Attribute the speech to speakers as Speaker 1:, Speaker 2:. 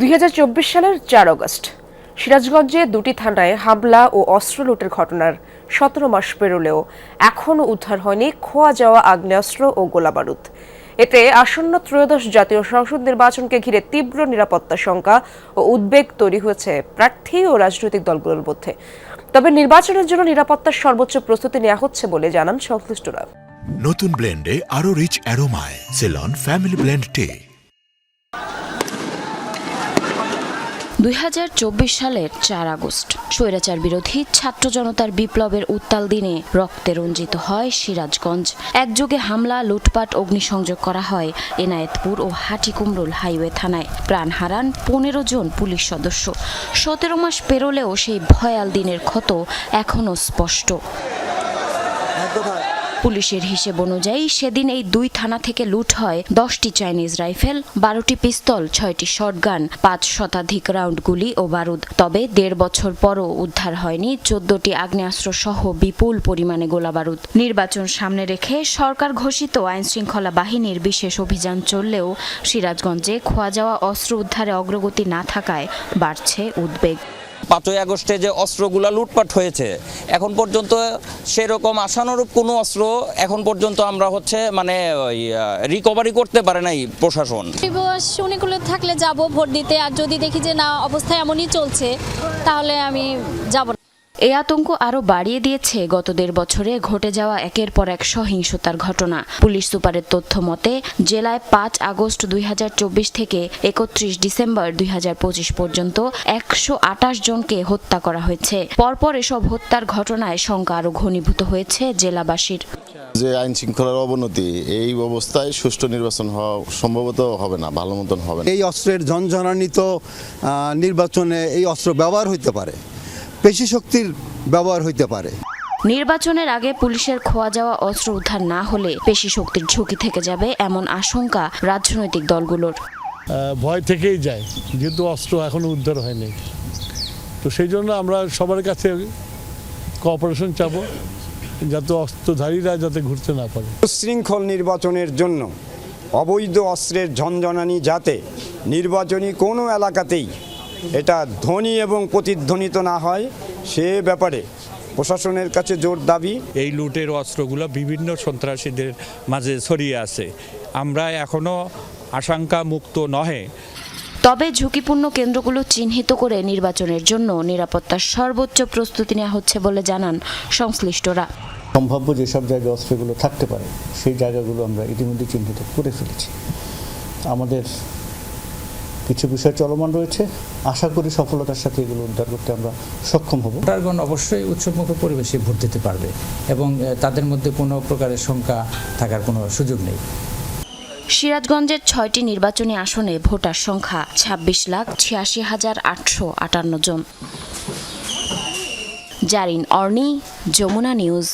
Speaker 1: 2024 সালের 4 আগস্ট সিরাজগঞ্জে দুটি থানায় হামলা ও অস্ত্র লুটের ঘটনার 17 মাস পেরোলেও এখনও উদ্ধার হয়নি খোয়া যাওয়া আগ্নেয়াস্ত্র ও গোলাবারুদ। এতে আসন্ন ত্রয়োদশ জাতীয় সংসদ নির্বাচনকে ঘিরে তীব্র নিরাপত্তা শঙ্কা ও উদ্বেগ তৈরি হয়েছে প্রার্থী ও রাজনৈতিক দলগুলোর মধ্যে। তবে নির্বাচনের জন্য নিরাপত্তার সর্বোচ্চ প্রস্তুতি নেওয়া হচ্ছে বলে জানান সংশ্লিষ্টরা।
Speaker 2: নতুন ব্লেন্ডে আরো রিচ অ্যারোমায় সেলন ফ্যামিলি ব্লেন্ড টে।
Speaker 3: 2024 সালের 4 আগস্ট স্বৈরাচার বিরোধী ছাত্র জনতার বিপ্লবের উত্তাল দিনে রক্তে রঞ্জিত হয় সিরাজগঞ্জ। একযোগে হামলা, লুটপাট, অগ্নিসংযোগ করা হয় এনায়েতপুর ও হাটিকুমরুল হাইওয়ে থানায়। প্রাণ হারান 15 জন পুলিশ সদস্য। 17 মাস পেরোলেও সেই ভয়াল দিনের ক্ষত এখনও স্পষ্ট। পুলিশের হিসেব অনুযায়ী সেদিন এই দুই থানা থেকে লুট হয় 10টি চাইনিজ রাইফেল, 12টি পিস্তল, 6টি শটগান, 5 শতাধিক রাউন্ড গুলি ও বারুদ। তবে 1.5 বছর পরও উদ্ধার হয়নি 14টি আগ্নেয়াস্ত্র সহ বিপুল পরিমাণে গোলাবারুদ। নির্বাচন সামনে রেখে সরকার ঘোষিত আইনশৃঙ্খলা বাহিনীর বিশেষ অভিযান চললেও সিরাজগঞ্জে খোয়া যাওয়া অস্ত্র উদ্ধারে অগ্রগতি না থাকায় বাড়ছে উদ্বেগ।
Speaker 4: 5 আগস্টে যে অস্ত্রগুলা লুটপাট হয়েছে, এখন পর্যন্ত সেরকম আশানুরূপ কোনো অস্ত্র এখন পর্যন্ত আমরা রিকভারি করতে পারে নাই প্রশাসন।
Speaker 5: শুনিগুলো থাকলে যাব ভোট দিতে, আর যদি দেখি যে না অবস্থা এমনই চলছে তাহলে আমি যাব।
Speaker 3: এই আতঙ্ক আরও বাড়িয়ে দিয়েছে গত 1.5 বছরে ঘটে যাওয়া একের পর এক সহিংসতার ঘটনা। পুলিশ সুপারের তথ্য মতে জেলায় 5 আগস্ট 2024 থেকে 31 ডিসেম্বর 2025 পর্যন্ত 128 জনকে হত্যা করা হয়েছে। পরপর এসব হত্যার ঘটনায় শঙ্কা আরও ঘনীভূত হয়েছে জেলাবাসীর।
Speaker 6: যে আইন শৃঙ্খলার অবনতি, এই অবস্থায় সুষ্ঠু নির্বাচন হওয়া সম্ভবত হবে না, ভালো মতন হবে না।
Speaker 7: এই অস্ত্রের ঝনঝনানিত নির্বাচনে এই অস্ত্র ব্যবহার হইতে পারে, পেশি শক্তির ব্যবহার হইতে পারে।
Speaker 3: নির্বাচনের আগে পুলিশের খোয়া যাওয়া অস্ত্র উদ্ধার না হলে পেশি শক্তির ঝুঁকি থেকে যাবে এমন আশঙ্কা রাজনৈতিক দলগুলোর।
Speaker 8: ভয় থেকেই যায়, যেহেতু অস্ত্র এখনো উদ্ধার হয়নি। তো সেই জন্য আমরা সবার কাছে কোঅপারেশন চাবো, যাতে অস্ত্রধারীরা যাতে ঘুরতে না পারে।
Speaker 9: সুশৃঙ্খল নির্বাচনের জন্য অবৈধ অস্ত্রের ঝনঝনানি যাতে নির্বাচনী কোনো এলাকাতেই এটা ধ্বনি এবং প্রতিধ্বনিত না হয়, সে ব্যাপারে প্রশাসনের কাছে জোর দাবি।
Speaker 10: এই লুটের অস্ত্রগুলো বিভিন্ন সন্ত্রাসীদের মাঝে ছড়িয়ে আছে, আমরা এখনো আশঙ্কা মুক্ত নহে।
Speaker 3: তবে ঝুঁকিপূর্ণ কেন্দ্রগুলো চিহ্নিত করে নির্বাচনের জন্য নিরাপত্তার সর্বোচ্চ প্রস্তুতি নেওয়া হচ্ছে বলে জানান সংশ্লিষ্টরা।
Speaker 11: সম্ভাব্য যেসব জায়গায় অস্ত্রগুলো থাকতে পারে সেই জায়গাগুলো আমরা ইতিমধ্যে চিহ্নিত করে ফেলেছি। আমাদের কিছু বিষয় চলমান রয়েছে, আশা করি সফলতার সাথে এগুলো উদ্ধার করতে আমরা সক্ষম হব।
Speaker 12: ভোটারগণ অবশ্যই উৎসবমুখর পরিবেশে ভোট দিতে পারবে এবং তাদের মধ্যে কোনো প্রকারের শঙ্কা থাকার কোনো সুযোগ নেই।
Speaker 3: সিরাজগঞ্জের 6টি নির্বাচনী আসনে ভোটার সংখ্যা 26,86,858 জন। জারিন অর্নি, যমুনা নিউজ।